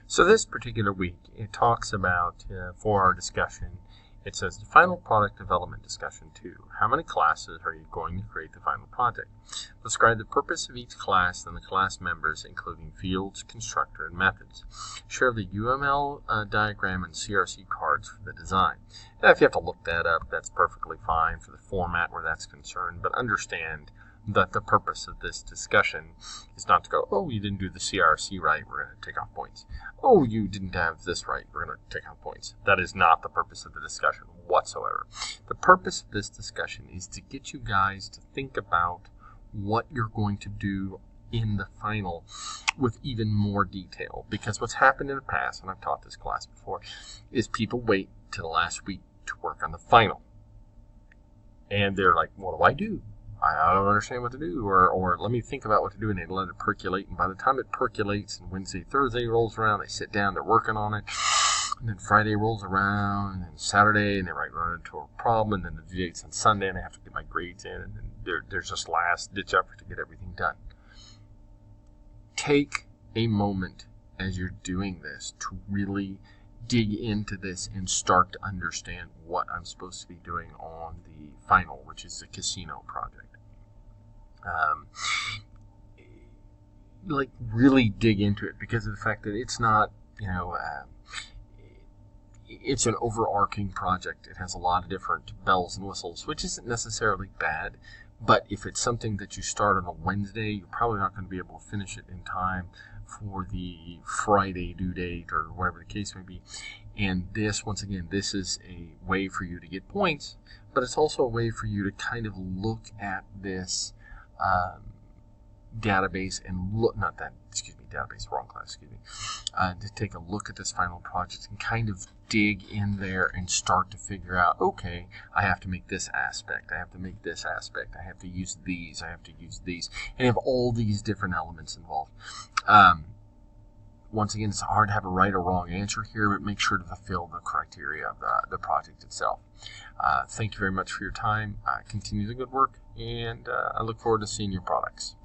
So this particular week, it talks about, for our discussion, it says the final product development discussion 2. How many classes are you going to create the final project? Describe the purpose of each class and the class members, including fields, constructor, and methods. Share the UML diagram and CRC cards for the design. Now, if you have to look that up, that's perfectly fine for the format where that's concerned, but understand that the purpose of this discussion is not to go, oh, you didn't do the CRC right, we're going to take off points. Oh, you didn't have this right, we're going to take off points. That is not the purpose of the discussion whatsoever. The purpose of this discussion is to get you guys to think about what you're going to do in the final with even more detail. Because what's happened in the past, and I've taught this class before, is people wait till the last week to work on the final. And they're like, what do I do? I don't understand what to do, or let me think about what to do, and they let it percolate, and by the time it percolates, and Wednesday, Thursday rolls around, they sit down, they're working on it, and then Friday rolls around, and then Saturday, and they might run into a problem, and then the due date's on Sunday, and I have to get my grades in, and then there's just last-ditch effort to get everything done. Take a moment as you're doing this to really dig into this and start to understand what I'm supposed to be doing on the final, which is the casino project. Really dig into it because of the fact that it's not, it's an overarching project. It has a lot of different bells and whistles, which isn't necessarily bad, but if it's something that you start on a Wednesday, you're probably not going to be able to finish it in time for the Friday due date or whatever the case may be. And this, once again, this is a way for you to get points, but it's also a way for you to kind of look at this database and to take a look at this final project and kind of dig in there and start to figure out, okay, I have to make this aspect, I have to make this aspect, I have to use these, I have to use these, and you have all these different elements involved. Once again, it's hard to have a right or wrong answer here, but make sure to fulfill the criteria of the project itself. Thank you very much for your time. Continue the good work, and I look forward to seeing your products.